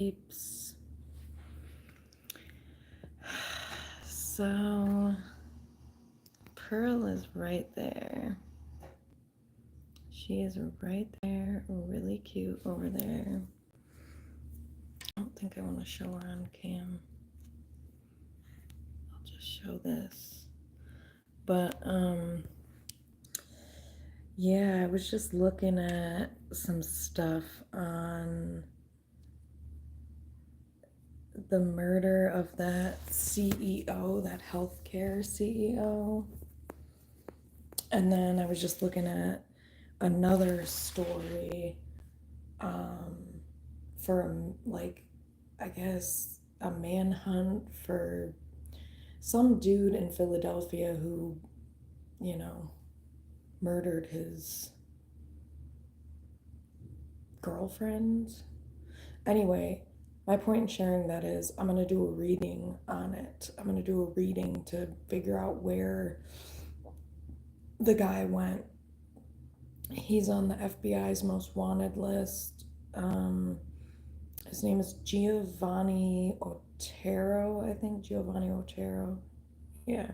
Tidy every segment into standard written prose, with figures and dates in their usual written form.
Peeps. So Pearl is right there. She is right there, really cute over there. I don't think I want to show her on cam. I'll just show this. But yeah, I was just looking at some stuff on the murder of that CEO, that healthcare CEO. And then I was just looking at another story for, like, I guess a manhunt for some dude in Philadelphia who, you know, murdered his girlfriend. Anyway, my point in sharing that is I'm going to do a reading on it. I'm going to do a reading to figure out where the guy went. He's on the FBI's most wanted list. His name is Giovanni Otero, I think. Giovanni Otero. Yeah.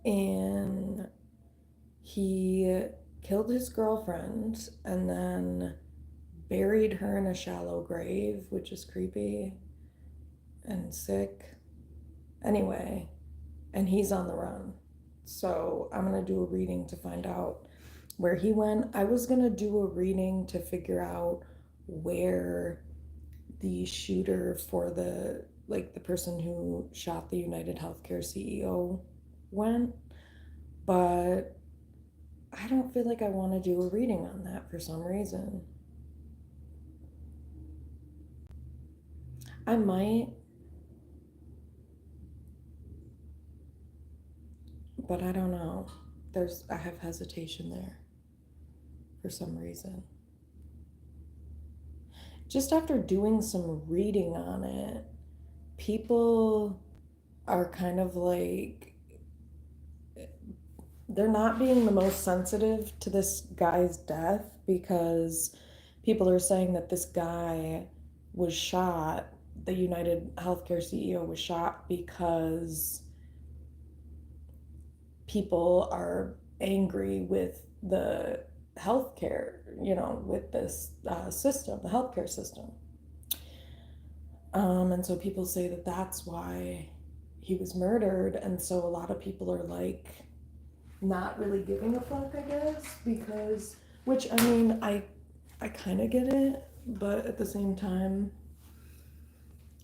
And he killed his girlfriend and then buried her in a shallow grave, which is creepy and sick. Anyway, and he's on the run. So I'm going to do a reading to find out where he went. I was going to do a reading to figure out where the shooter for the person who shot the United Healthcare CEO went, but I don't feel like I want to do a reading on that for some reason. I might, but I don't know. I have hesitation there for some reason. Just after doing some reading on it, people are kind of like, they're not being the most sensitive to this guy's death because people are saying that this guy was shot, the United Healthcare CEO was shot because people are angry with the healthcare, with this system, the healthcare system. And so people say that that's why he was murdered. And so a lot of people are like, not really giving a fuck, I guess, because, which, I mean, I kind of get it, but at the same time,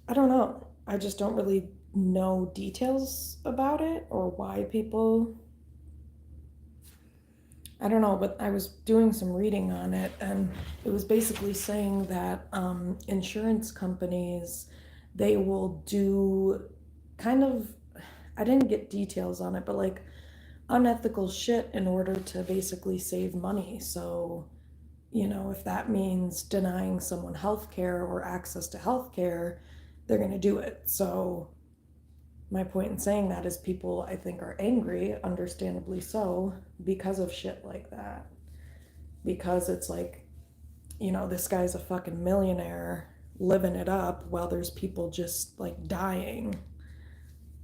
I don't know. I just don't really know details about it or why people, I don't know, but I was doing some reading on it, and it was basically saying that insurance companies, they will do kind of, I didn't get details on it, but like unethical shit in order to basically save money. So, if that means denying someone health care or access to health care, they're going to do it. So, my point in saying that is people, I think, are angry, understandably so, because of shit like that. Because it's like, this guy's a fucking millionaire living it up while there's people just like dying.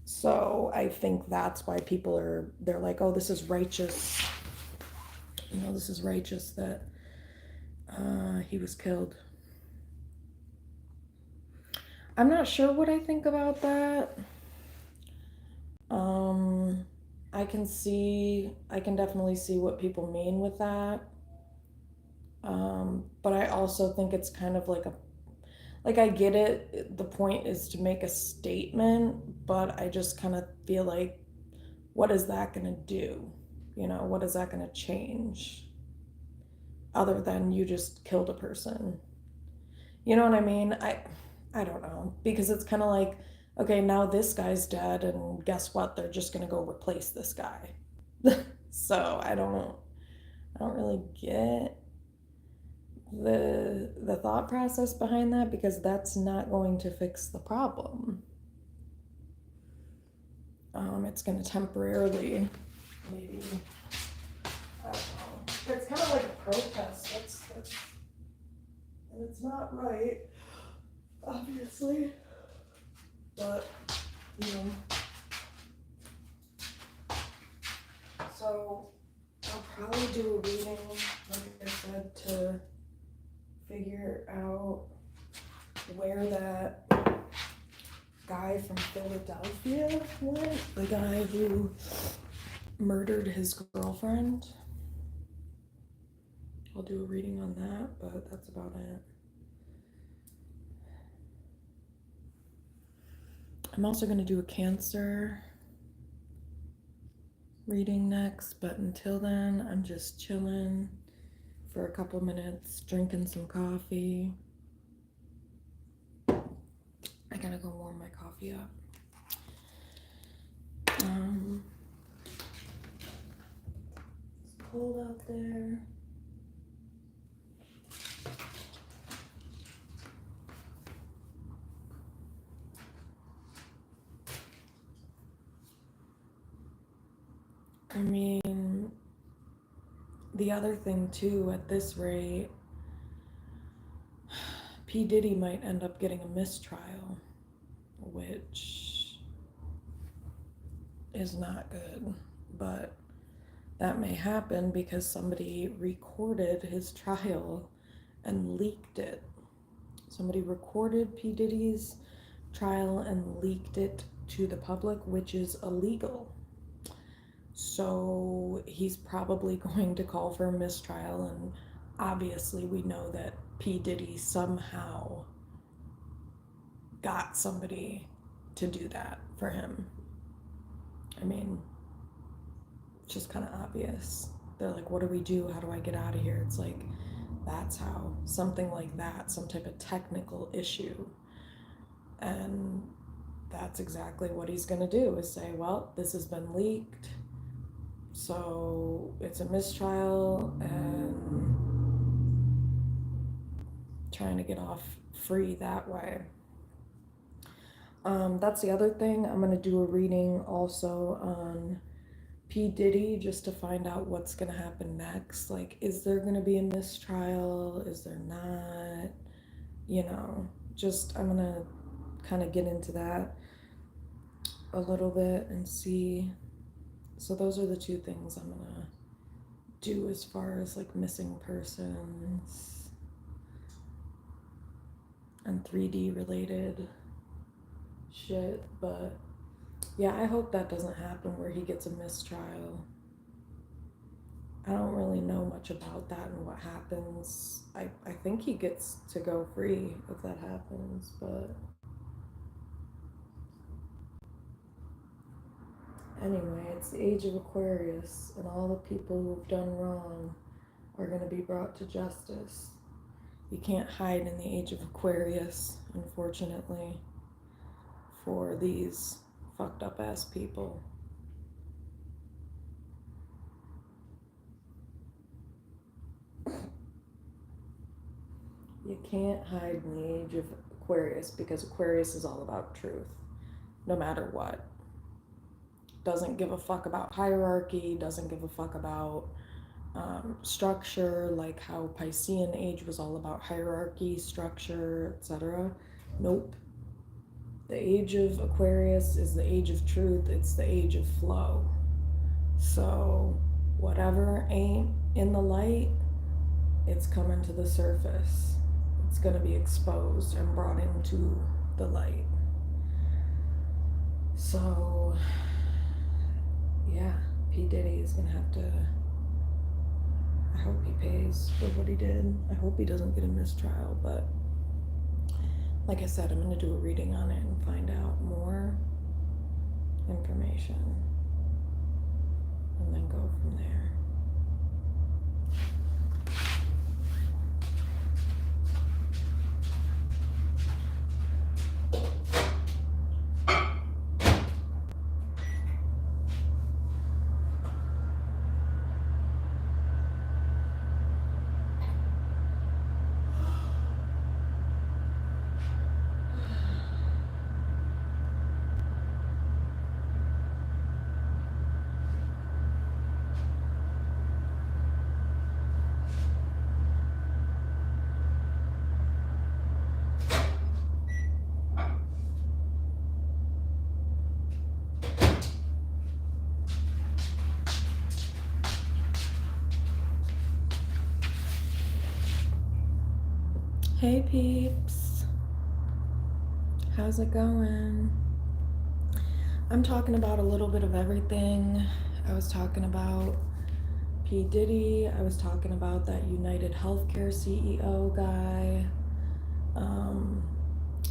So I think that's why they're like, oh, this is righteous. This is righteous that he was killed. I'm not sure what I think about that. I can definitely see what people mean with that. But I also think it's kind of like I get it. The point is to make a statement, but I just kind of feel like, what is that going to do? What is that going to change? Other than you just killed a person. You know what I mean? I don't know. Because it's kind of like, okay, now this guy's dead, and guess what? They're just going to go replace this guy. So I don't really get the thought process behind that, because that's not going to fix the problem. It's going to temporarily, maybe, I don't know. It's kind of like a protest. That's it's not right, obviously, but, you know. So, I'll probably do a reading, like I said, to figure out where that guy from Philadelphia went, the guy who murdered his girlfriend. I'll do a reading on that, but that's about it. I'm also going to do a Cancer reading next, but until then, I'm just chilling for a couple minutes, drinking some coffee. I gotta go warm my coffee up. It's cold out there. I mean, the other thing too, at this rate, P. Diddy might end up getting a mistrial, which is not good, but that may happen because somebody recorded his trial and leaked it. Somebody recorded P. Diddy's trial and leaked it to the public, which is illegal. So he's probably going to call for a mistrial, and obviously we know that P. Diddy somehow got somebody to do that for him. I mean, it's just kind of obvious. They're like, what do we do? How do I get out of here? It's like, that's how. Something like that, some type of technical issue. And that's exactly what he's going to do, is say, well, this has been leaked, so it's a mistrial, and trying to get off free that way. That's the other thing. I'm going to do a reading also on P. Diddy, just to find out what's going to happen next. Like, is there going to be a mistrial? Is there not? You know, just I'm going to kind of get into that a little bit and see. So those are the two things I'm going to do as far as like missing persons and 3D related shit. But yeah, I hope that doesn't happen where he gets a mistrial. I don't really know much about that and what happens. I think he gets to go free if that happens, but anyway, it's the age of Aquarius, and all the people who've done wrong are going to be brought to justice. You can't hide in the age of Aquarius, unfortunately, for these fucked up ass people. You can't hide in the age of Aquarius, because Aquarius is all about truth, no matter what. Doesn't give a fuck about hierarchy, doesn't give a fuck about structure, like how Piscean age was all about hierarchy, structure, etc. Nope. The age of Aquarius is the age of truth. It's the age of flow. So whatever ain't in the light, it's coming to the surface. It's going to be exposed and brought into the light. So yeah, P. Diddy is going to have to, I hope he pays for what he did. I hope he doesn't get a mistrial, but like I said, I'm going to do a reading on it and find out more information and then go from there. Hey peeps, how's it going? I'm talking about a little bit of everything. I was talking about P. Diddy, I was talking about that United Healthcare CEO guy, um,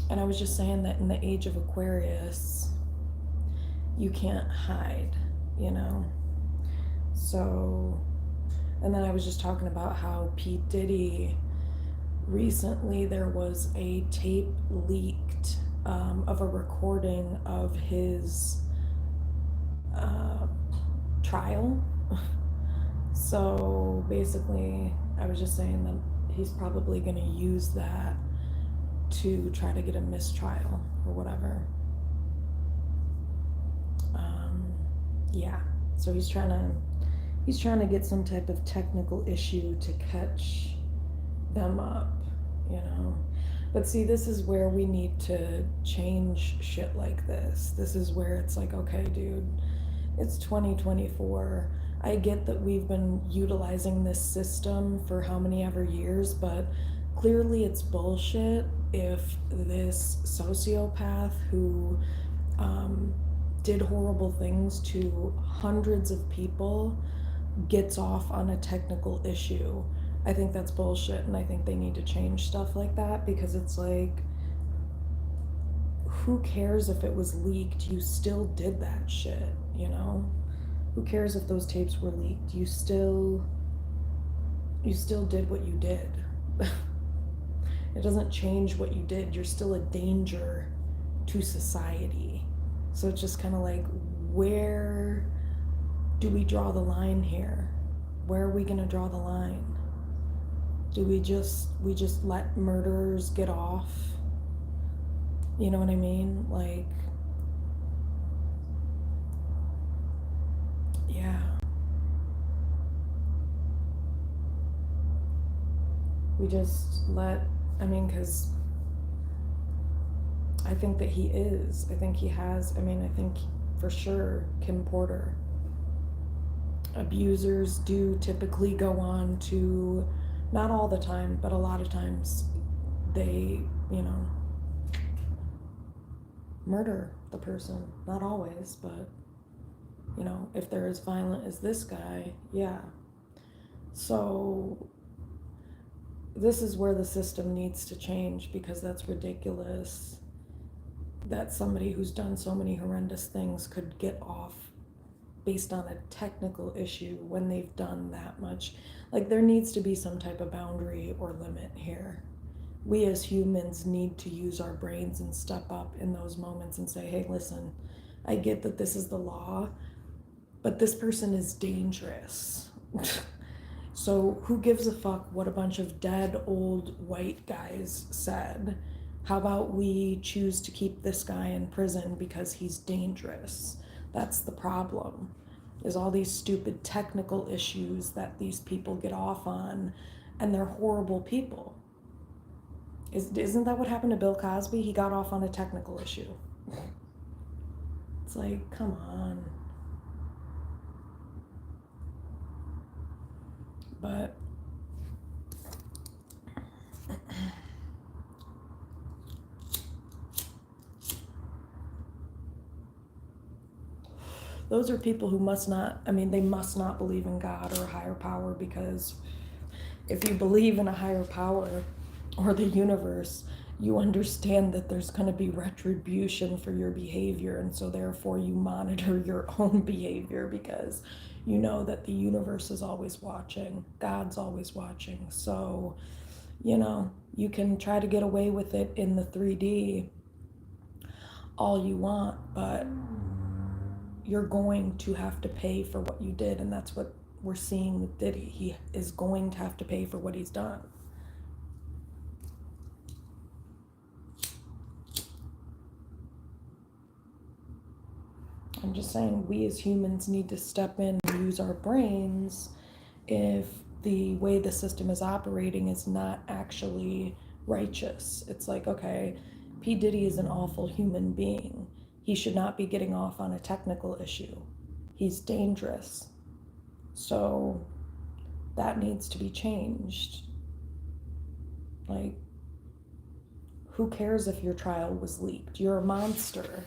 and I was just saying that in the age of Aquarius, you can't hide, you know? So, and then I was just talking about how P. Diddy, recently there was a tape leaked of a recording of his uh, trial. So basically, I was just saying that he's probably going to use that to try to get a mistrial or whatever. Yeah, so he's trying to get some type of technical issue to catch them up, you know. But see, this is where we need to change shit like this. This is where it's like, okay, dude, it's 2024. I get that we've been utilizing this system for how many ever years, but clearly it's bullshit if this sociopath who did horrible things to hundreds of people gets off on a technical issue. I think that's bullshit, and I think they need to change stuff like that, because it's like, who cares if it was leaked? You still did that shit, you know? Who cares if those tapes were leaked? You still did what you did. It doesn't change what you did. You're still a danger to society. So it's just kind of like, where do we draw the line here? Where are we going to draw the line? Do we just let murderers get off? You know what I mean? Like, yeah. We just let, I mean, because I think that he is. I think he has, I mean, I think for sure Kim Porter. Abusers do typically go on to, not all the time, but a lot of times they, you know, murder the person. Not always, but, you know, if they're as violent as this guy, yeah. So this is where the system needs to change, because that's ridiculous that somebody who's done so many horrendous things could get off based on a technical issue when they've done that much. Like, there needs to be some type of boundary or limit here. We as humans need to use our brains and step up in those moments and say, hey, listen, I get that this is the law, but this person is dangerous. So who gives a fuck what a bunch of dead old white guys said? How about we choose to keep this guy in prison because he's dangerous? That's the problem, is all these stupid technical issues that these people get off on, and they're horrible people. Isn't that what happened to Bill Cosby? He got off on a technical issue. It's like, come on. But those are people who must not, I mean, they must not believe in God or a higher power, because if you believe in a higher power or the universe, you understand that there's going to be retribution for your behavior, and so therefore you monitor your own behavior, because you know that the universe is always watching, God's always watching. So, you know, you can try to get away with it in the 3D all you want, but you're going to have to pay for what you did, and that's what we're seeing with Diddy. He is going to have to pay for what he's done. I'm just saying, we as humans need to step in and use our brains if the way the system is operating is not actually righteous. It's like, okay, P. Diddy is an awful human being. He should not be getting off on a technical issue. He's dangerous. So that needs to be changed. Like, who cares if your trial was leaked? You're a monster.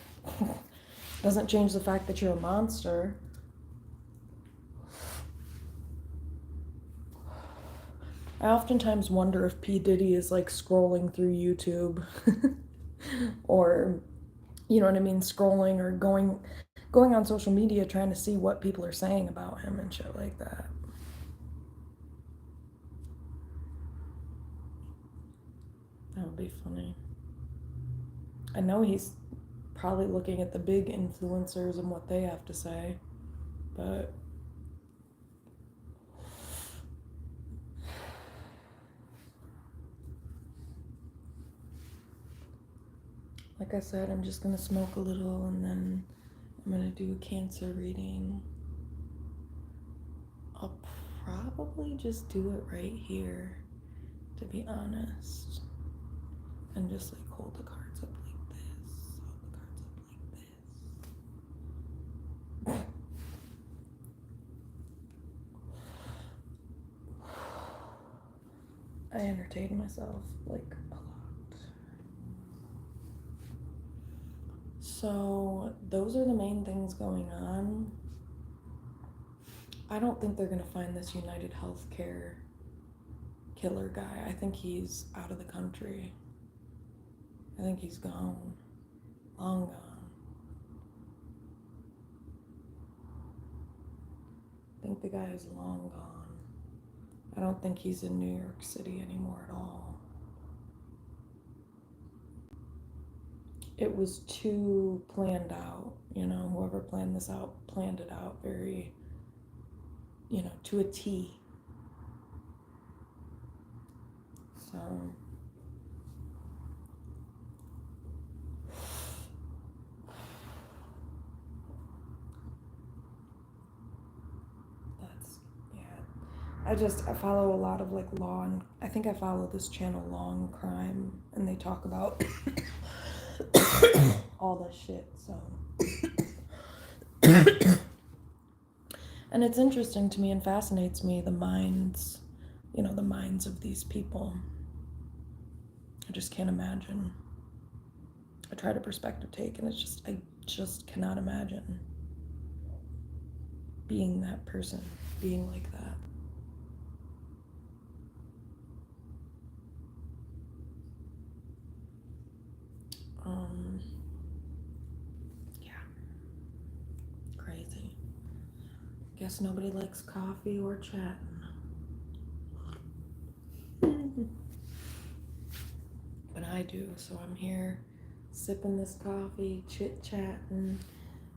Doesn't change the fact that you're a monster. I oftentimes wonder if P. Diddy is like scrolling through YouTube or, you know what I mean, scrolling or going on social media trying to see what people are saying about him and shit like that. That would be funny. I know he's probably looking at the big influencers and what they have to say, but like I said, I'm just gonna smoke a little and then I'm gonna do a cancer reading. I'll probably just do it right here, to be honest, and just like hold the cards up like this, hold the cards up like this. I entertain myself like a lot. So those are the main things going on. I don't think they're gonna find this United Healthcare killer guy. I think he's out of the country. I think he's gone. Long gone. I think the guy is long gone. I don't think he's in New York City anymore at all. It was too planned out, you know, whoever planned this out planned it out very, you know, to a T. So that's, yeah. I follow a lot of like law, and I think I follow this channel Law and Crime, and they talk about all this shit, so. And it's interesting to me and fascinates me, the minds, you know, the minds of these people. I just can't imagine. I tried a perspective take and I just cannot imagine being that person, being like that. Yeah. Crazy. Guess nobody likes coffee or chatting. But I do, so I'm here sipping this coffee, chit-chatting.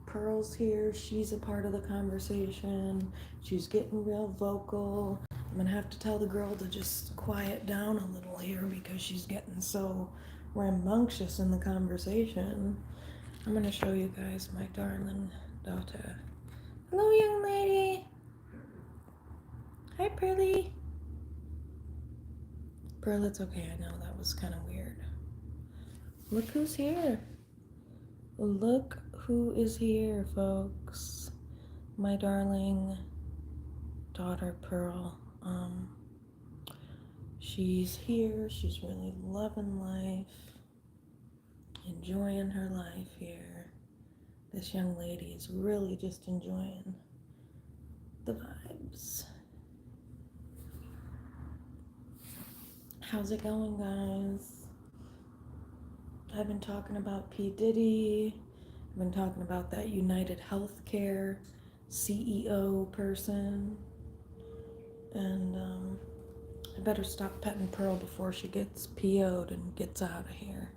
Pearl's here, she's a part of the conversation. She's getting real vocal. I'm gonna have to tell the girl to just quiet down a little here because she's getting so rambunctious in the conversation. I'm gonna show you guys my darling daughter. Hello, young lady. Hi, Pearly. Pearl, it's okay. I know that was kind of weird. Look who's here. Look who is here, folks. My darling daughter, Pearl. She's here. She's really loving life, enjoying her life here. This young lady is really just enjoying the vibes. How's it going, guys? I've been talking about P. Diddy. I've been talking about that United Healthcare CEO person. And I better stop petting Pearl before she gets PO'd and gets out of here.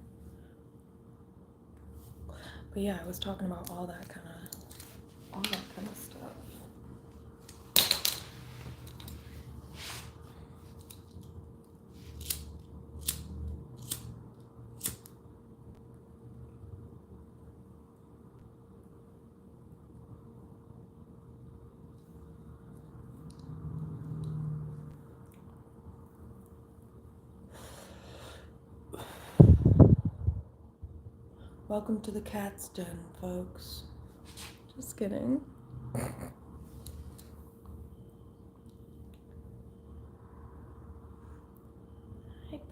But yeah, I was talking about all that kind of stuff. Welcome to the cat's den, folks. Just kidding. Hi,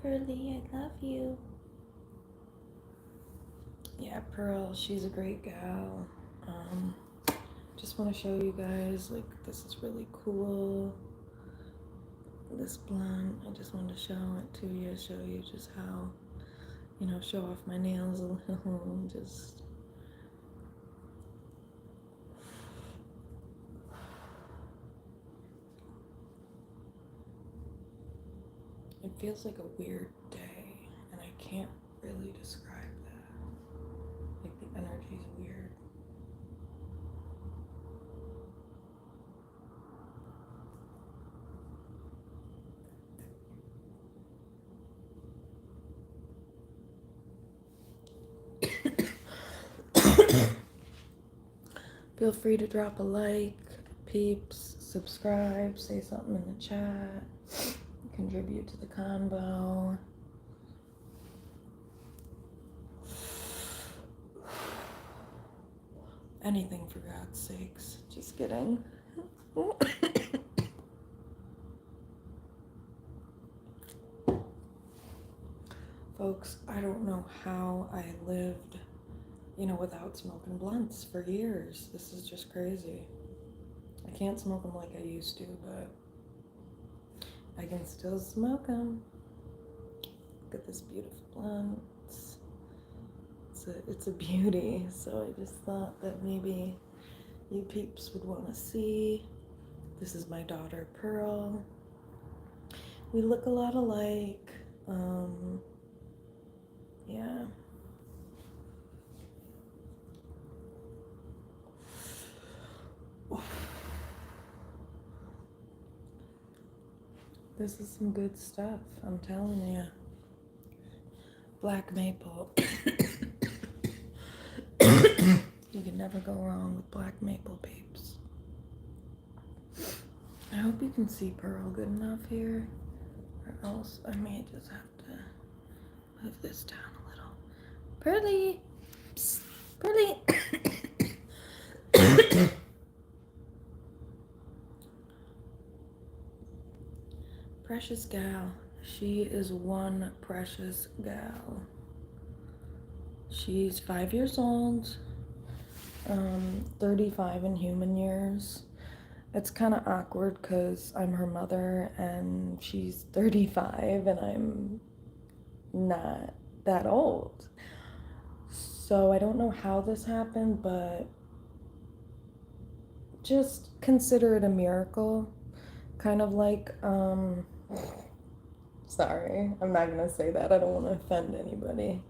Pearly. I love you. Yeah, Pearl, she's a great gal. Um, just want to show you guys, like, this is really cool. This blunt, I just wanted to show it to you, show you just how, show off my nails a little, just. It feels like a weird day, and I can't really describe that. Like, the energy's weird. Feel free to drop a like, peeps, subscribe, say something in the chat, contribute to the convo. Anything for God's sakes. Just kidding. Folks, I don't know how I lived, without smoking blunts for years. This is just crazy. I can't smoke them like I used to, but I can still smoke them. Look at this beautiful blunt. It's a beauty, so I just thought that maybe you peeps would want to see. This is my daughter, Pearl. We look a lot alike. Yeah. This is some good stuff, I'm telling you. Black maple. You can never go wrong with black maple, peeps. I hope you can see Pearl good enough here, or else I may just have to move this down a little. Pearly! Psst. Pearly! Precious gal. She is one precious gal. She's 5 years old, 35 in human years. It's kind of awkward because I'm her mother and she's 35 and I'm not that old. So I don't know how this happened, but just consider it a miracle. Kind of like, sorry, I'm not gonna say that. I don't want to offend anybody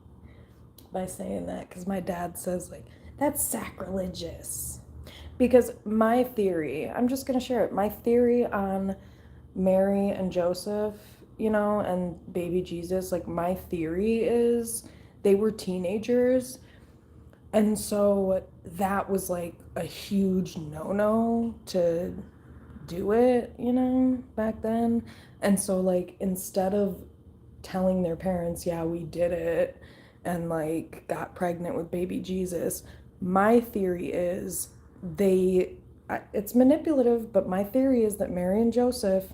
by saying that, because my dad says, like, that's sacrilegious. Because my theory, I'm just gonna share it, my theory on Mary and Joseph, and baby Jesus, like, my theory is they were teenagers, and so that was like a huge no-no to do it, back then. And so, like, instead of telling their parents, yeah, we did it, and like got pregnant with baby Jesus, my theory is it's manipulative, but my theory is that Mary and Joseph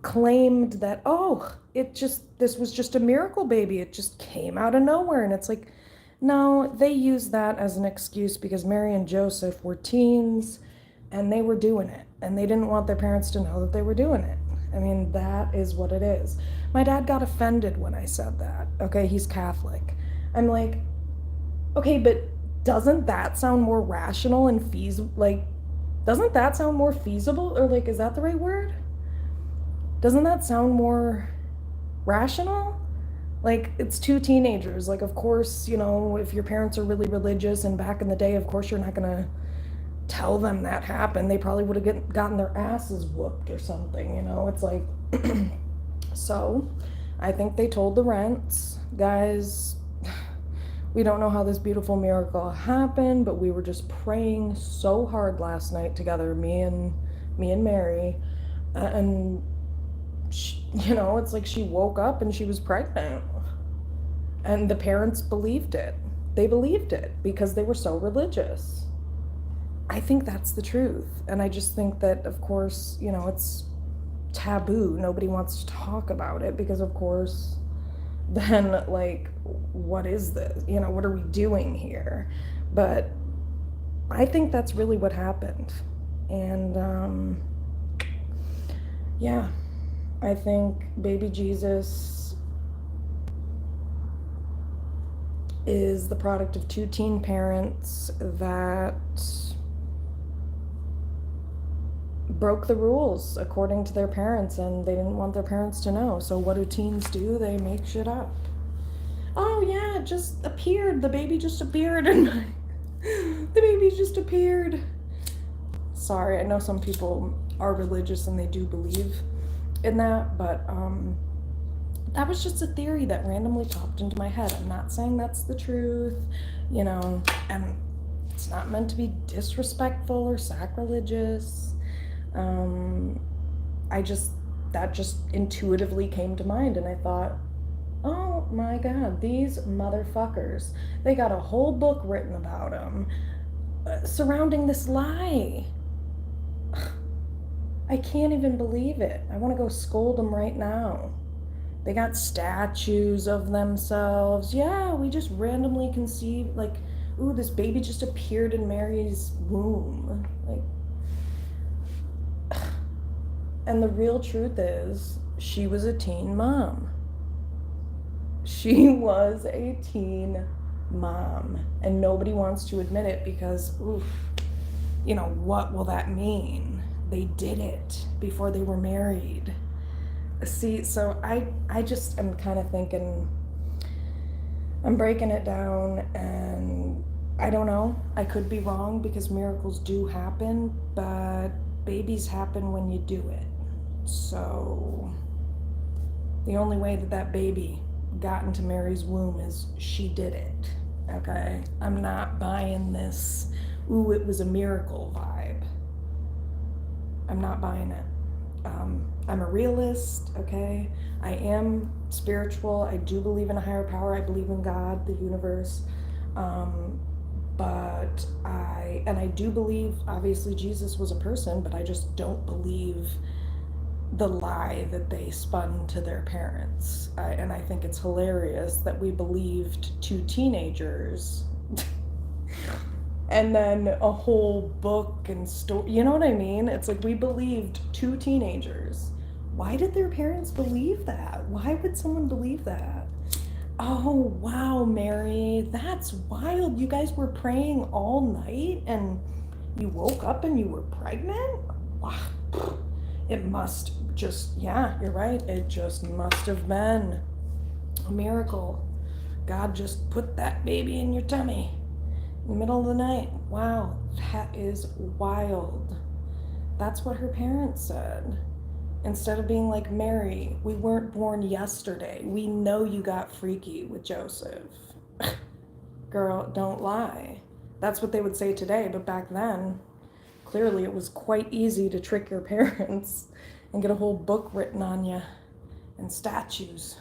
claimed that, this was just a miracle baby, it just came out of nowhere. And it's like, no, they used that as an excuse because Mary and Joseph were teens and they were doing it, and they didn't want their parents to know that they were doing it. I mean, that is what it is. My dad got offended when I said that. Okay, he's Catholic. I'm like, okay, but doesn't that sound more rational and feasible? Like, doesn't that sound more feasible? Or, like, is that the right word? Doesn't that sound more rational? Like, it's two teenagers. Like, of course, if your parents are really religious, and back in the day, of course, you're not gonna tell them that happened. They probably would have gotten their asses whooped or something, It's like, so I think they told the Rents, guys, we don't know how this beautiful miracle happened, but we were just praying so hard last night together, me and Mary, and she, it's like she woke up and she was pregnant, and the parents believed it. They believed it because they were so religious. I think that's the truth. And I just think that, of course, it's taboo. Nobody wants to talk about it because, of course, then like, what is this? You know, what are we doing here? But I think that's really what happened. And yeah, I think baby Jesus is the product of two teen parents that broke the rules according to their parents, and they didn't want their parents to know. So what do teens do? They make shit up. Oh yeah, it just appeared. The baby just appeared, and the baby just appeared. Sorry, I know some people are religious and they do believe in that, but that was just a theory that randomly popped into my head. I'm not saying that's the truth, you know, and it's not meant to be disrespectful or sacrilegious. That just intuitively came to mind, and I thought, oh my God, these motherfuckers, they got a whole book written about them surrounding this lie. I can't even believe it. I want to go scold them right now. They got statues of themselves. Yeah, we just randomly conceived, like, ooh, this baby just appeared in Mary's womb. Like, and the real truth is, she was a teen mom. She was a teen mom. And nobody wants to admit it because, oof, you know, what will that mean? They did it before they were married. See, so I just am kind of thinking, I'm breaking it down, and I don't know. I could be wrong because miracles do happen, but babies happen when you do it. So the only way that that baby got into Mary's womb is she did it. Okay? I'm not buying this, ooh, it was a miracle vibe. I'm not buying it. I'm a realist, okay? I am spiritual. I do believe in a higher power. I believe in God, the universe. But I do believe, obviously, Jesus was a person, but I just don't believe the lie that they spun to their parents. And I think it's hilarious that we believed two teenagers and then a whole book and story. You know what I mean? It's like we believed two teenagers. Why did their parents believe that? Why would someone believe that? Oh, wow, Mary, that's wild. You guys were praying all night and you woke up and you were pregnant? Wow. It must just, yeah, you're right. It just must have been a miracle. God just put that baby in your tummy in the middle of the night. Wow, that is wild. That's what her parents said. Instead of being like, Mary, we weren't born yesterday. We know you got freaky with Joseph. Girl, don't lie. That's what they would say today, but back then, clearly it was quite easy to trick your parents and get a whole book written on you and statues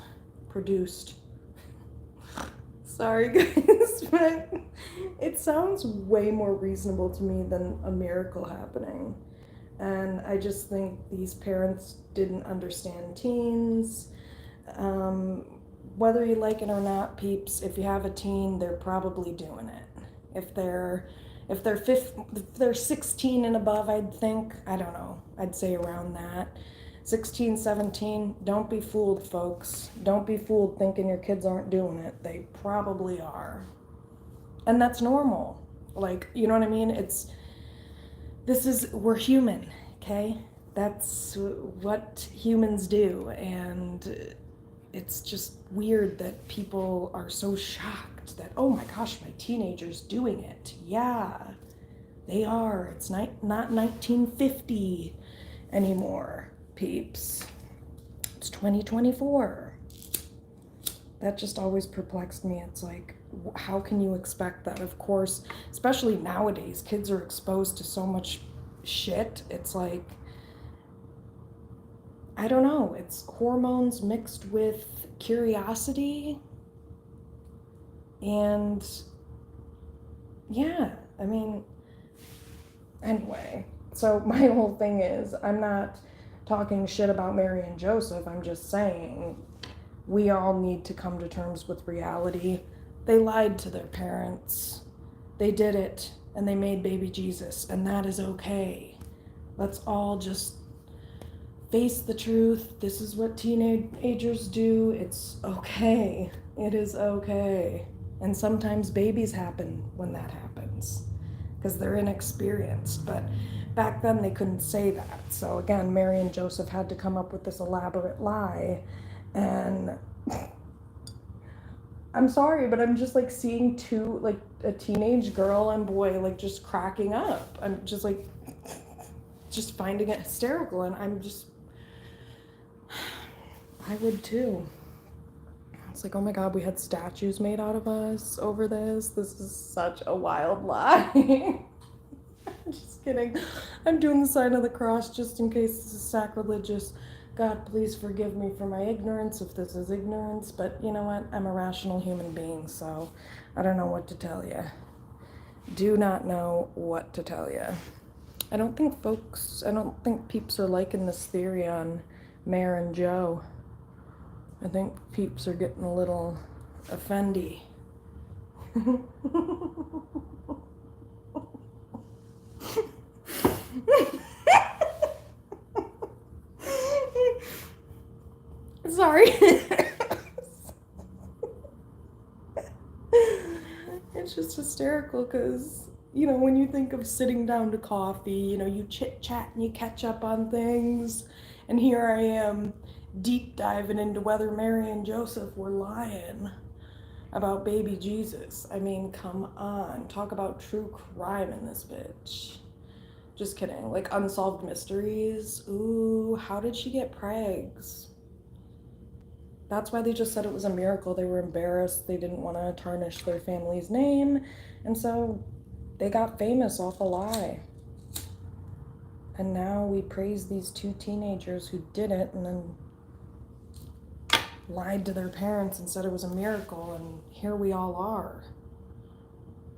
produced. Sorry guys, but it sounds way more reasonable to me than a miracle happening. And I just think these parents didn't understand teens. Whether you like it or not, peeps, if you have a teen, they're probably doing it. If they're 16 and above, I'd think, I don't know, I'd say around that. 16, 17, don't be fooled, folks. Don't be fooled thinking your kids aren't doing it. They probably are. And that's normal. Like, you know what I mean? We're human, okay? That's what humans do. And it's just weird that people are so shocked that, oh my gosh, my teenager's doing it. Yeah, they are. It's not 1950 anymore, peeps. It's 2024. That just always perplexed me. It's like, how can you expect that? Of course, especially nowadays, kids are exposed to so much shit. It's like, I don't know, it's hormones mixed with curiosity. And yeah, I mean, anyway, so my whole thing is, I'm not talking shit about Mary and Joseph. I'm just saying we all need to come to terms with reality. They lied to their parents. They did it, and they made baby Jesus, and that is okay. Let's all just face the truth. This is what teenagers do. It's okay. It is okay. And sometimes babies happen when that happens because they're inexperienced. But back then they couldn't say that. So again, Mary and Joseph had to come up with this elaborate lie. And I'm sorry, but I'm just like seeing two, like a teenage girl and boy, like just cracking up. I'm just like, just finding it hysterical. And I'm just, I would too. It's like, oh my God, we had statues made out of us over this. This is such a wild lie. I'm just kidding. I'm doing the sign of the cross just in case this is sacrilegious. God, please forgive me for my ignorance if this is ignorance. But you know what? I'm a rational human being, so I don't know what to tell you. Do not know what to tell you. I don't think peeps are liking this theory on Mayor and Joe. I think peeps are getting a little offendy. Sorry. It's just hysterical because, you know, when you think of sitting down to coffee, you know, you chit-chat and you catch up on things. And here I am deep diving into whether Mary and Joseph were lying about baby Jesus. I mean, come on. Talk about true crime in this bitch. Just kidding. Like unsolved mysteries. Ooh, how did she get pregs? That's why they just said it was a miracle. They were embarrassed. They didn't want to tarnish their family's name. And so they got famous off a lie. And now we praise these two teenagers who did it and then lied to their parents and said it was a miracle. And here we all are.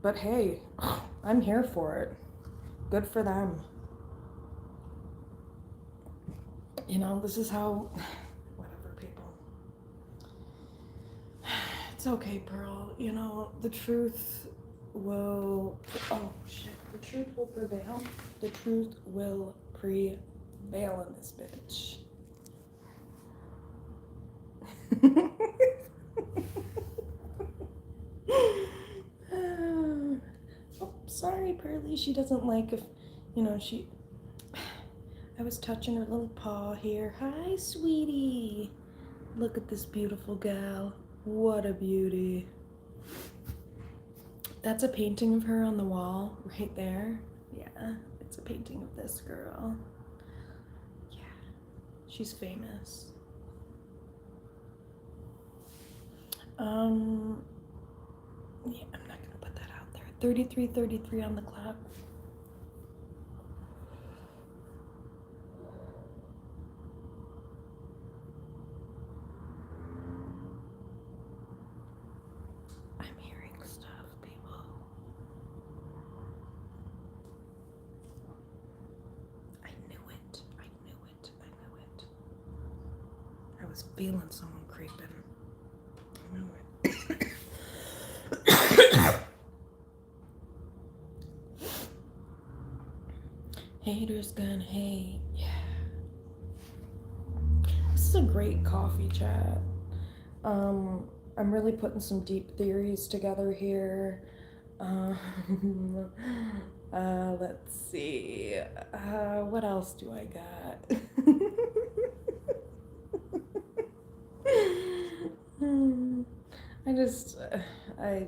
But hey, I'm here for it. Good for them. You know, this is how... It's okay, Pearl. You know, the truth will... Oh, shit. The truth will prevail. The truth will prevail in this bitch. Oh, sorry, Pearly. She doesn't like if, you know, she... I was touching her little paw here. Hi, sweetie. Look at this beautiful gal. What a beauty. That's a painting of her on the wall right there. Yeah, it's a painting of this girl. Yeah, she's famous. Yeah, I'm not gonna put that out there. 33:33 on the clock. Feeling someone creeping. I know it. Haters gonna hate. Yeah. This is a great coffee chat. I'm really putting some deep theories together here. Let's see. What else do I got? I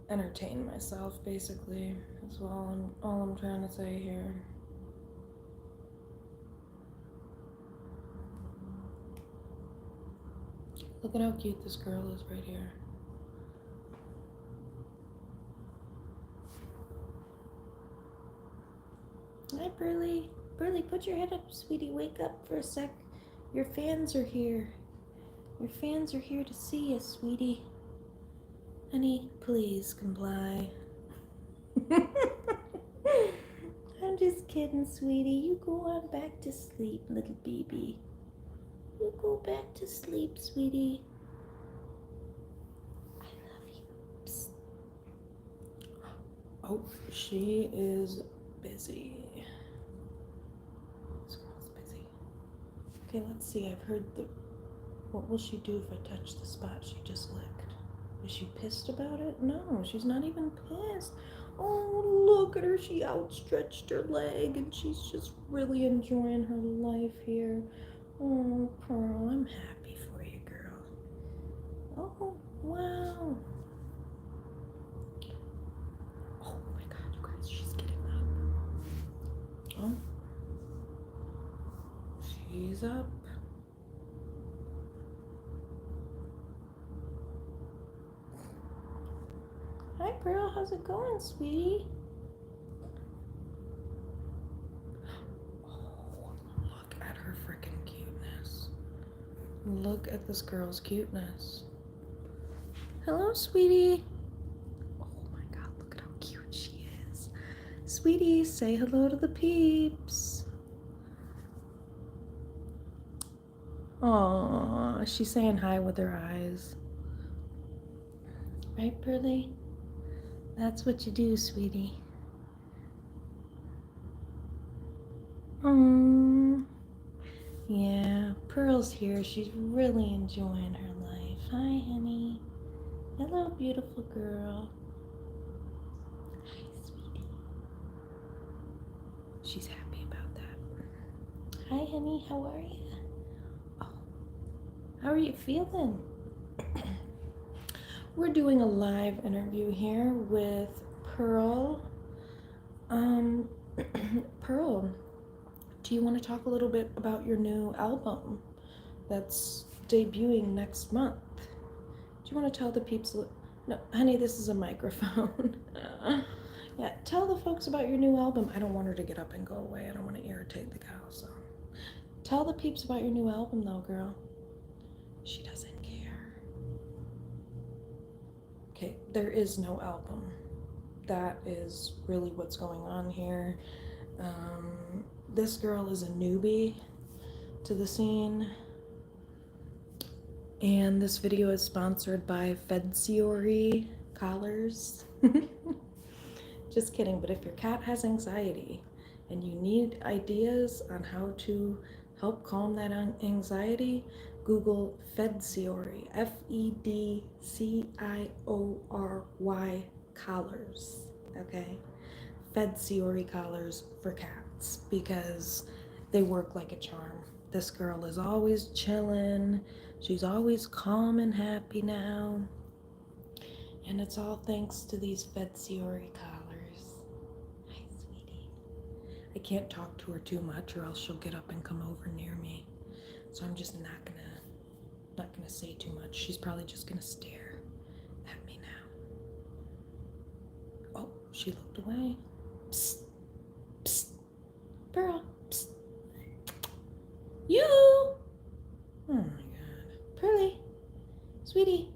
entertain myself, basically, is all I'm trying to say here. Look at how cute this girl is right here. Hi, Burley. Burley, put your head up, sweetie. Wake up for a sec. Your fans are here. Your fans are here to see you, sweetie. Honey, please comply. I'm just kidding, sweetie. You go on back to sleep, little baby. You go back to sleep, sweetie. I love you. Psst. Oh, she is busy. This girl's busy. Okay, let's see. I've heard the... What will she do if I touch the spot she just licked? Is she pissed about it? No, she's not even pissed. Oh, look at her. She outstretched her leg and she's just really enjoying her life here. Oh, Pearl, I'm happy for you, girl. Oh, wow. Oh my God, you guys, she's getting up. Oh, she's up. Hi, Pearl, how's it going, sweetie? Oh, look at her freaking cuteness. Look at this girl's cuteness. Hello, sweetie. Oh my God, look at how cute she is. Sweetie, say hello to the peeps. Aww, she's saying hi with her eyes. Right, Pearly? That's what you do, sweetie. Yeah, Pearl's here. She's really enjoying her life. Hi, honey. Hello, beautiful girl. Hi, sweetie. She's happy about that. Hi, honey. How are you? Oh, how are you feeling? We're doing a live interview here with Pearl. Pearl, do you want to talk a little bit about your new album that's debuting next month? Do you want to tell the peeps? No, honey, this is a microphone. Yeah, tell the folks about your new album. I don't want her to get up and go away. I don't want to irritate the cow, so. Tell the peeps about your new album, though, girl. She doesn't care. Okay, there is no album. That is really what's going on here. This girl is a newbie to the scene. And this video is sponsored by Vybe collars. Just kidding, but if your cat has anxiety and you need ideas on how to help calm that anxiety, Google Vybe, Fedciory collars, okay? Vybe collars for cats because they work like a charm. This girl is always chilling. She's always calm and happy now. And it's all thanks to these Vybe collars. Hi, sweetie. I can't talk to her too much or else she'll get up and come over near me. So I'm just not gonna say too much. She's probably just gonna stare at me now. Oh, she looked away. Psst, psst, Pearl, psst. You! Oh my God. Pearly, sweetie.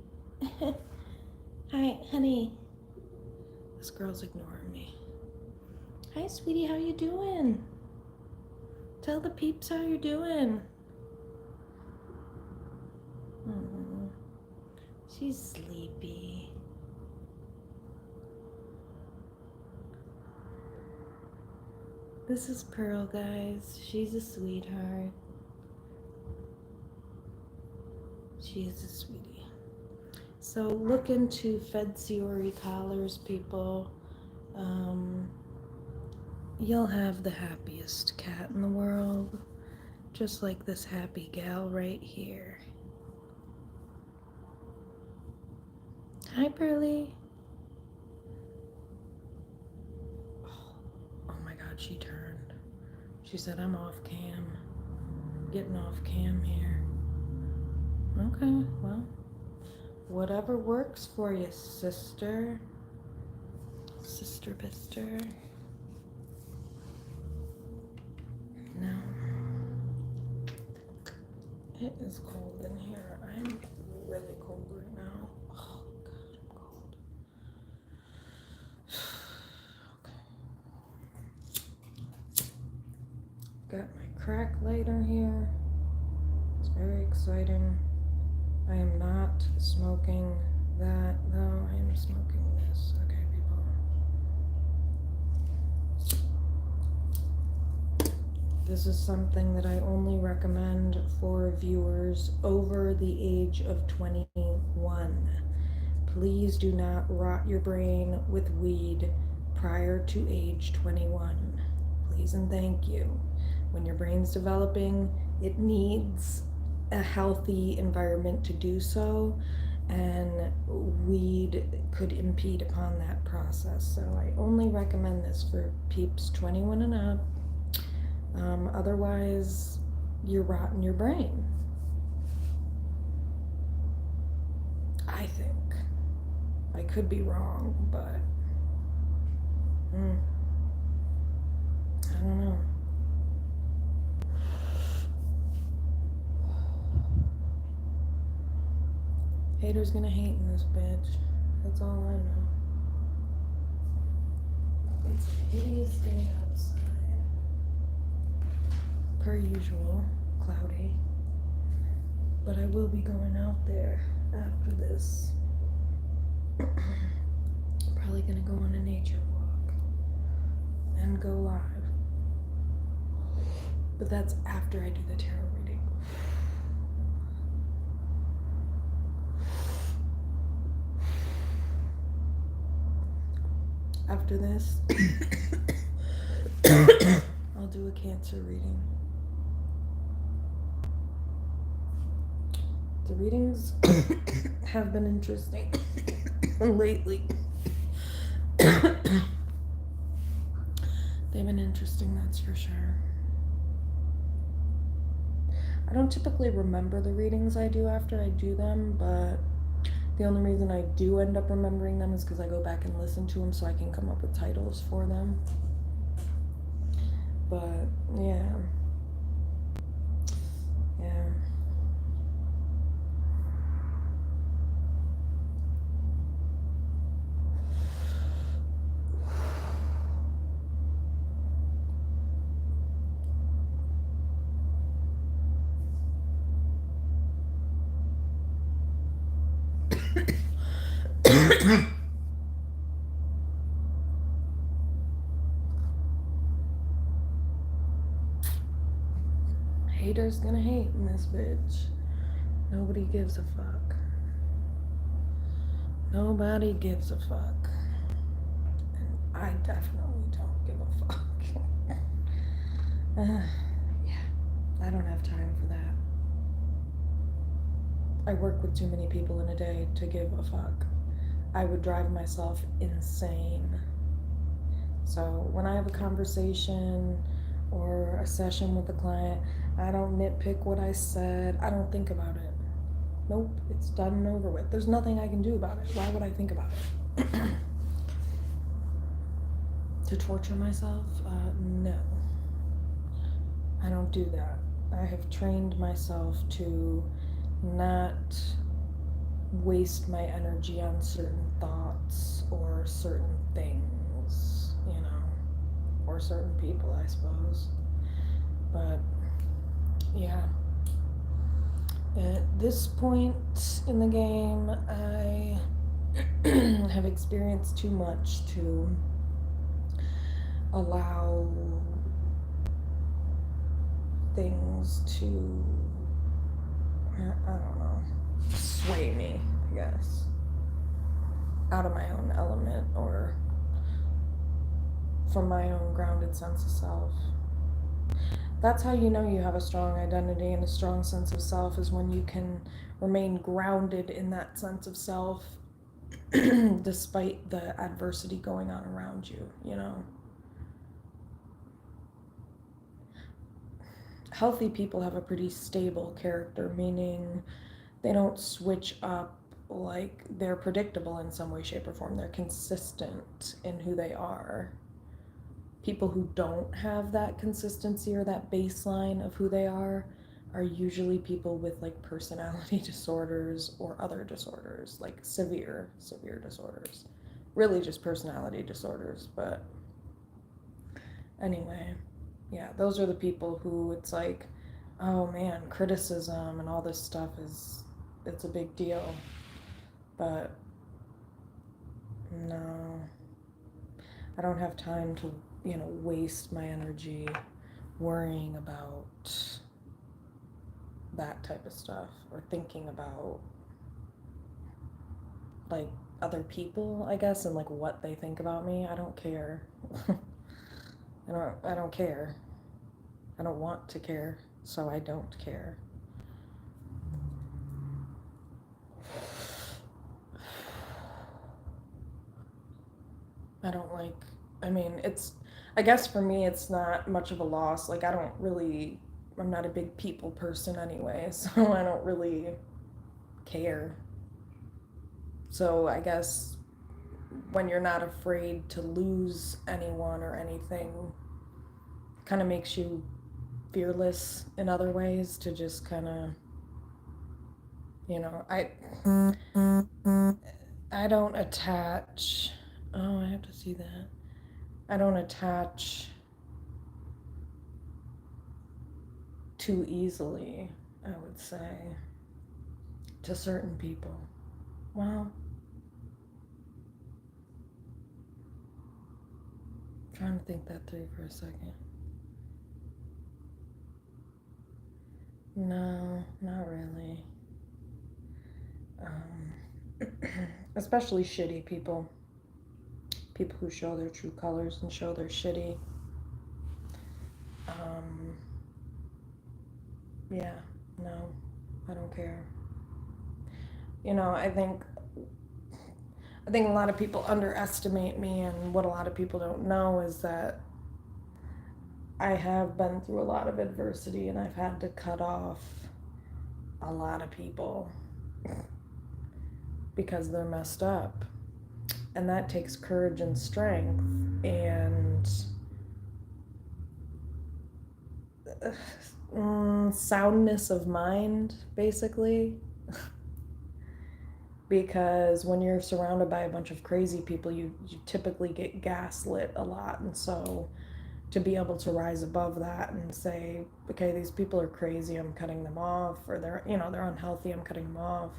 Hi, honey. This girl's ignoring me. Hi, sweetie, how you doing? Tell the peeps how you're doing. Oh, she's sleepy. This is Pearl, guys. She's a sweetheart. She is a sweetie. So look into Vybe collars, people. You'll have the happiest cat in the world, just like this happy gal right here. Hi, Pearly. Oh my God, she turned. She said, I'm off cam. Getting off cam here. Okay, well, whatever works for you, sister. Sister Bister. No. It is cold in here. I'm really cold right now. Oh God, I'm cold. Okay. Got my crack lighter here. It's Very exciting. I am not smoking that, though. I am smoking this. Okay, people. This is something that I only recommend for viewers over the age of 21. Please do not rot your brain with weed prior to age 21. Please and thank you. When your brain's developing, it needs a healthy environment to do so, and weed could impede upon that process. So I only recommend this for peeps 21 and up. Otherwise, you're rotting your brain. I think. I could be wrong, but I don't know. Haters gonna hate in this bitch. That's all I know. It's a hideous day outside. Per usual, cloudy. But I will be going out there after this. Probably gonna go on a nature walk and go live. But that's after I do the tarot reading. After this, I'll do a Cancer reading. The readings have been interesting lately. They've been interesting, that's for sure. I don't typically remember the readings I do after I do them, but the only reason I do end up remembering them is because I go back and listen to them so I can come up with titles for them. But, yeah. Yeah. Haters gonna hate in this bitch. Nobody gives a fuck. Nobody gives a fuck. And I definitely don't give a fuck. Yeah, I don't have time for that. I work with too many people in a day to give a fuck. I would drive myself insane. So when I have a conversation or a session with a client, I don't nitpick what I said. I don't think about it. Nope, it's done and over with. There's nothing I can do about it. Why would I think about it? To torture myself? No. I don't do that. I have trained myself to not waste my energy on certain thoughts or certain things, you know, or certain people, I suppose. But yeah, at this point in the game, I have experienced too much to allow things to, I don't know, sway me, I guess, out of my own element or from my own grounded sense of self. That's how you know you have a strong identity and a strong sense of self, is when you can remain grounded in that sense of self despite the adversity going on around you, you know. Healthy people have a pretty stable character, meaning they don't switch up, like they're predictable in some way, shape, or form. They're consistent in who they are. People who don't have that consistency or that baseline of who they are usually people with like personality disorders or other disorders, like severe disorders. Really just personality disorders, but anyway, yeah, those are the people who it's like oh man, criticism and all this stuff it's a big deal. But no, I don't have time to, waste my energy worrying about that type of stuff or thinking about like other people, I guess, and like what they think about me. I don't care. I don't care. I don't want to care, so I don't care. I don't like, I mean, I guess for me, it's not much of a loss. Like, I'm not a big people person anyway, so I don't really care. So I guess when you're not afraid to lose anyone or anything, kind of makes you fearless in other ways to just kind of, you know, I don't attach. Oh, I have to see that. I don't attach too easily, I would say, to certain people. Well, I'm trying to think that through for a second. No, not really. Especially shitty people. People who show their true colors and show they're shitty. Um, yeah, no, I don't care. I think a lot of people underestimate me, and what a lot of people don't know is that I have been through a lot of adversity and I've had to cut off a lot of people because they're messed up. And that takes courage and strength and soundness of mind, basically. Because when you're surrounded by a bunch of crazy people, you typically get gaslit a lot. And so to be able to rise above that and say, okay, these people are crazy, I'm cutting them off, or they're unhealthy, I'm cutting them off.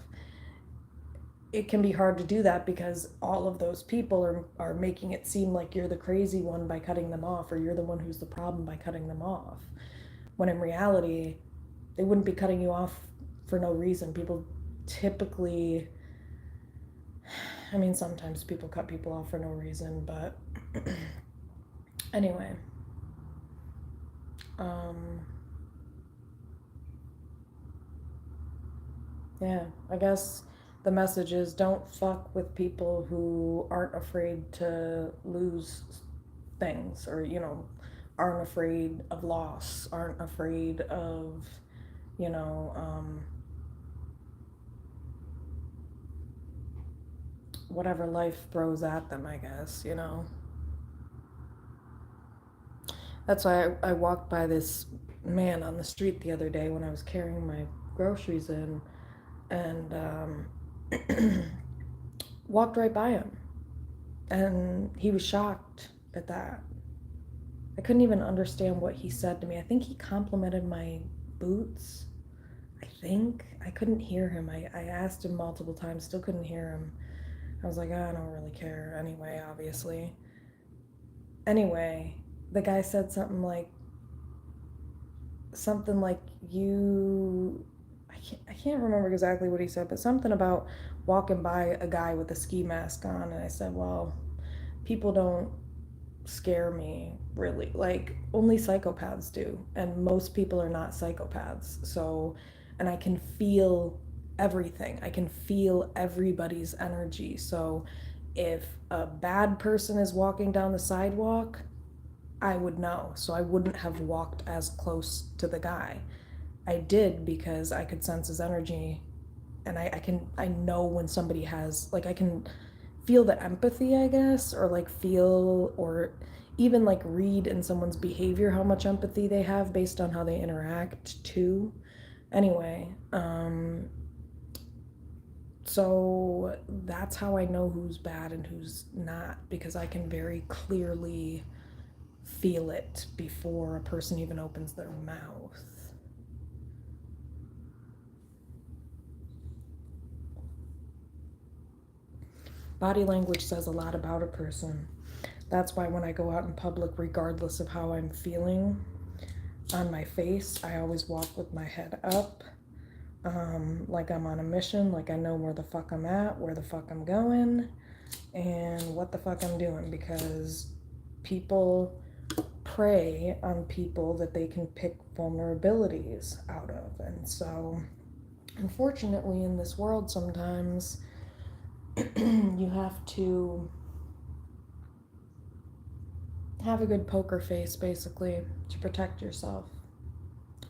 It can be hard to do that because all of those people are making it seem like you're the crazy one by cutting them off, or you're the one who's the problem by cutting them off. When in reality, they wouldn't be cutting you off for no reason. People typically, I mean, sometimes people cut people off for no reason, but anyway. Um, yeah, I guess the message is don't fuck with people who aren't afraid to lose things, or, aren't afraid of loss, aren't afraid of, you know, whatever life throws at them, I guess. That's why I walked by this man on the street the other day when I was carrying my groceries in, and walked right by him. And he was shocked at that. I couldn't even understand what he said to me. I think he complimented my boots. I think. I couldn't hear him. I asked him multiple times, still couldn't hear him. I was like, I don't really care anyway, obviously. Anyway, the guy said something like you, I can't remember exactly what he said, but something about walking by a guy with a ski mask on, and I said, well, people don't scare me really. Like, only psychopaths do, and most people are not psychopaths. So, and I can feel everything. I can feel everybody's energy. So, if a bad person is walking down the sidewalk, I would know. So I wouldn't have walked as close to the guy. I did because I could sense his energy, and I know when somebody has, like, I can feel the empathy, I guess, or like feel, or even like read in someone's behavior how much empathy they have based on how they interact too. Anyway, so that's how I know who's bad and who's not, because I can very clearly feel it before a person even opens their mouth. Body language says a lot about a person. That's why when I go out in public, regardless of how I'm feeling on my face, I always walk with my head up, like I'm on a mission, like I know where the fuck I'm at, where the fuck I'm going, and what the fuck I'm doing, because people prey on people that they can pick vulnerabilities out of. And so, unfortunately, in this world, sometimes you have to have a good poker face, basically, to protect yourself,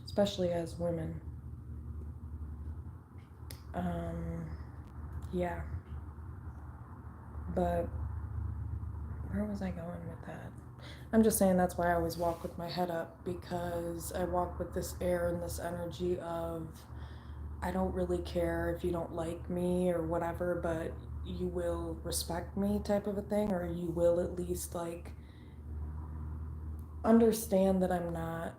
especially as women. Yeah. But where was I going with that? I'm just saying that's why I always walk with my head up, because I walk with this air and this energy of I don't really care if you don't like me or whatever, but you will respect me type of a thing, or you will at least like understand that I'm not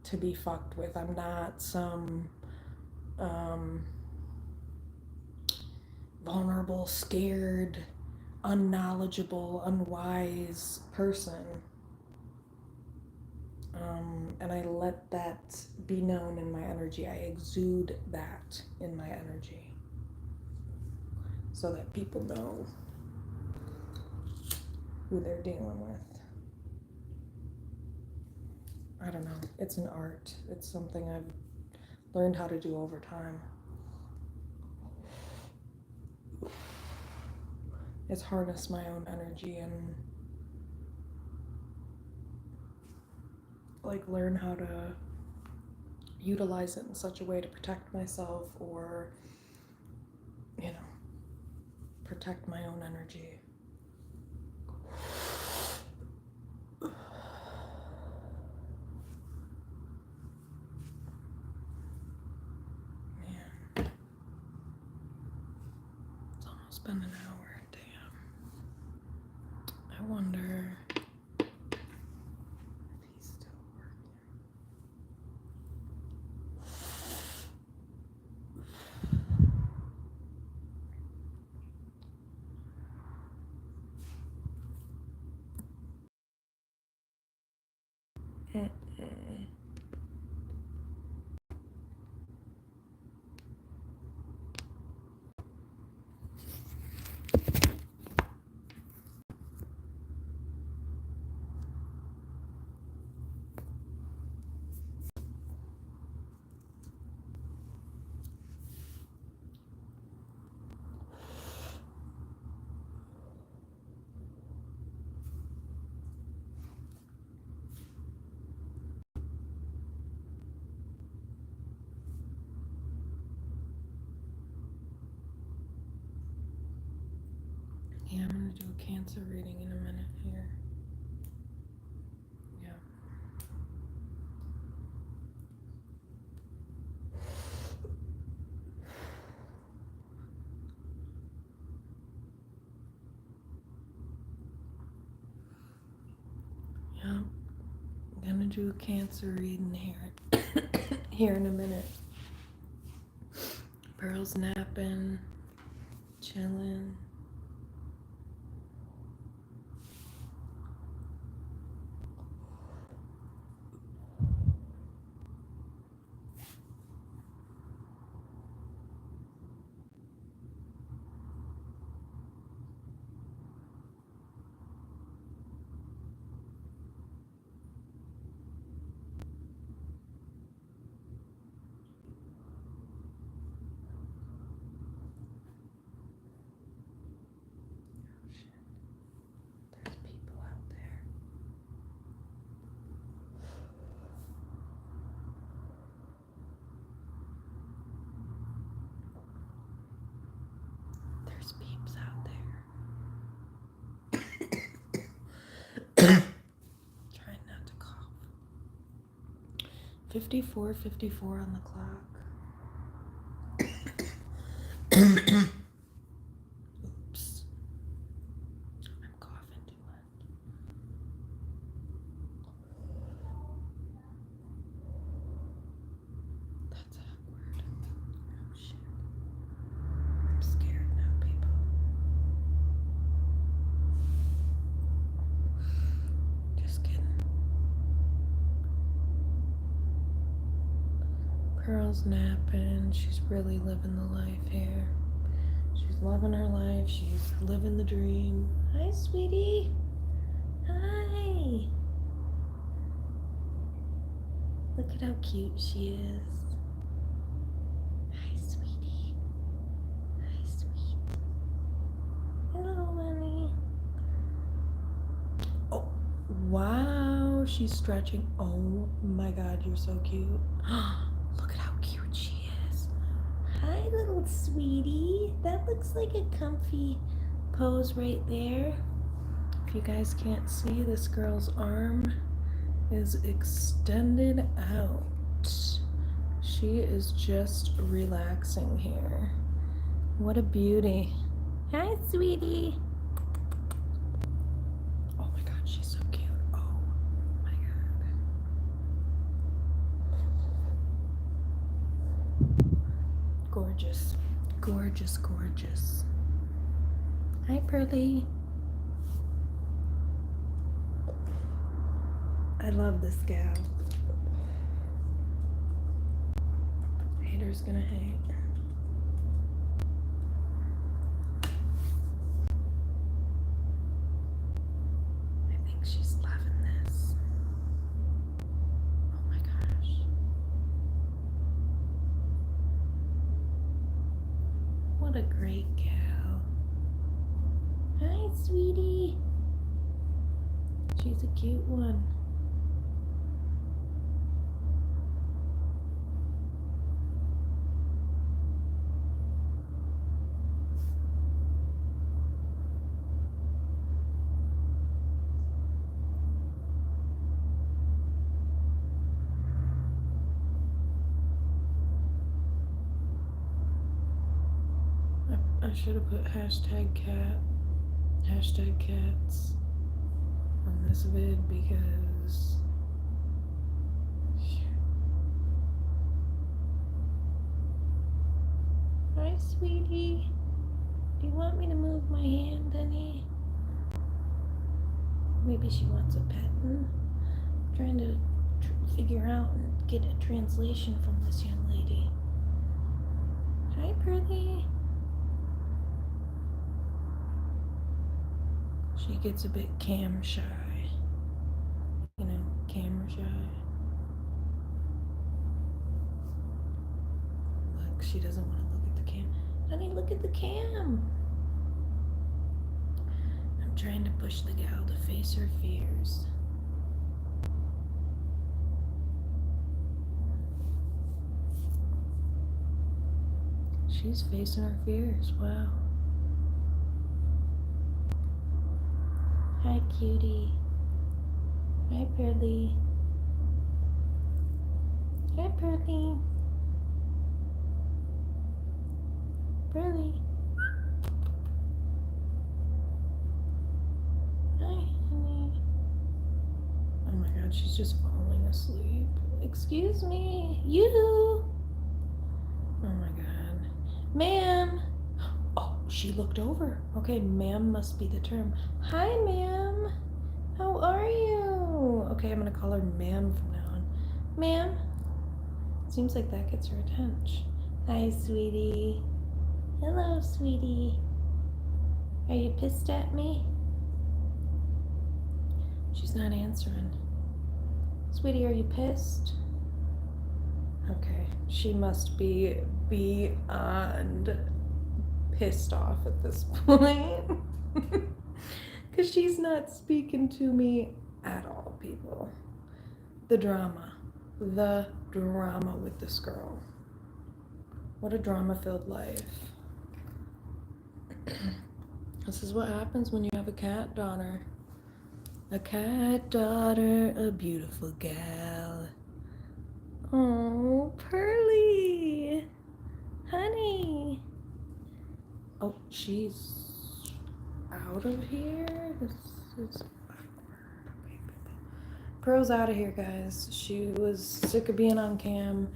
to be fucked with. I'm not some um, vulnerable, scared, unknowledgeable, unwise person. And I let that be known in my energy. I exude that in my energy so that people know who they're dealing with. I don't know. It's an art. It's something I've learned how to do over time. It's harness my own energy and like learn how to utilize it in such a way to protect myself, or you know, protect my own energy. Man, it's almost been an hour. Damn. I wonder if he's still working. Yeah, I'm gonna do a Cancer reading in a minute here. Yeah. Yeah. I'm gonna do a Cancer reading here. Here in a minute. Pearl's napping, chilling. There's people out there. There's peeps out there. Trying not to cough. 54:54 on the clock. Oops. I'm coughing too much. That's awkward. Oh shit. I'm scared now, people. Girl's napping. She's really living the life here. She's loving her life. She's living the dream. Hi, sweetie. Hi. Look at how cute she is. Hi, sweetie. Hi, sweet. Hello, honey. Oh, wow. She's stretching. Oh my God, you're so cute. Look at how cute she is. Hi, little sweetie. That looks like a comfy pose right there. If you guys can't see, this girl's arm is extended out. She is just relaxing here. What a beauty. Hi, sweetie. Oh my God, she's so cute. Oh my God. Gorgeous. Gorgeous, gorgeous. Hi, Pearly. I love this gal. Haters gonna hate. I think she's loving this. Oh my gosh. What a great gal. Hi, sweetie. She's a cute one. I should have put hashtag cats on this vid because hi, sweetie. Do you want me to move my hand, honey? Maybe she wants a pet. I'm trying to figure out and get a translation from this young lady. Hi, Pearly. She gets a bit cam shy. You know, camera shy. Look, she doesn't want to look at the cam. Honey, look at the cam. I'm trying to push the gal to face her fears. She's facing her fears. Wow. Hi, cutie. Hi, Pearly. Hi, Pearly. Pearly. Hi, honey. Oh my God, she's just falling asleep. Excuse me. You. Oh my God. Ma'am. Oh, she looked over. Okay, ma'am must be the term. Hi, ma'am. How are you? Okay, I'm gonna call her ma'am from now on. Ma'am. Seems like that gets her attention. Hi, sweetie. Hello, sweetie. Are you pissed at me? She's not answering. Sweetie, are you pissed? Okay, she must be beyond pissed off at this point. Because she's not speaking to me at all, people. The drama with this girl. What a drama-filled life. This is what happens when you have a cat daughter. A cat daughter, a beautiful gal. Oh, Pearly. Honey. Oh, she's out of here? This is awkward. Pearl's out of here, guys. She was sick of being on cam.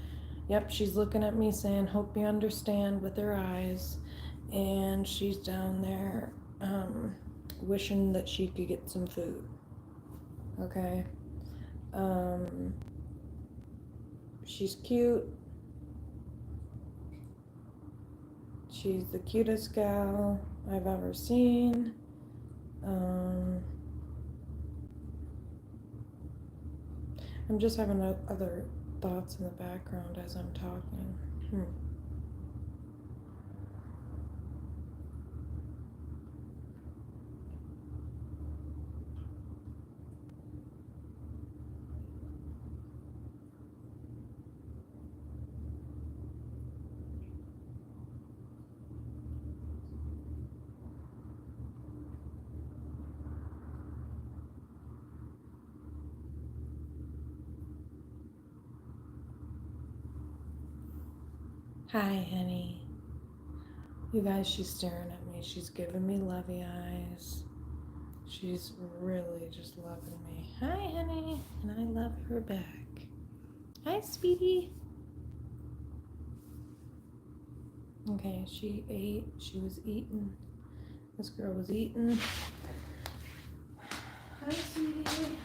Yep, she's looking at me saying, hope you understand, with her eyes. And she's down there wishing that she could get some food. Okay. She's cute. She's the cutest gal I've ever seen. I'm just having other thoughts in the background as I'm talking. Hi, honey. You guys, she's staring at me. She's giving me lovey eyes. She's really just loving me. Hi, honey. And I love her back. Hi, sweetie. Okay, she ate. She was eating. This girl was eating. Hi, sweetie.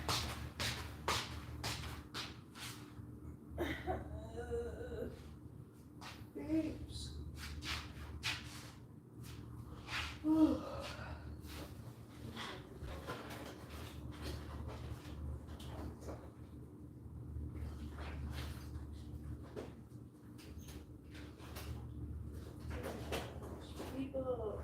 Babes. People.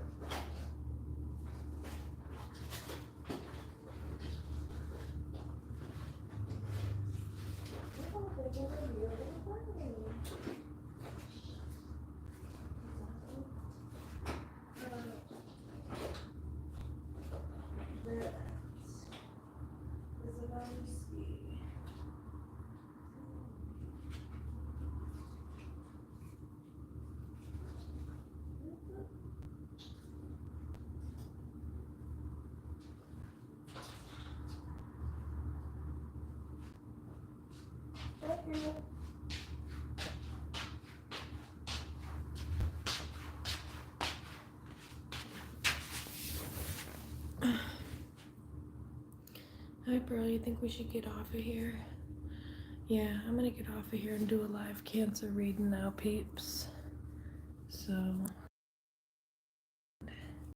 Hi, bro. You think we should get off of here? Yeah, I'm gonna get off of here and do a live cancer reading now, peeps. So.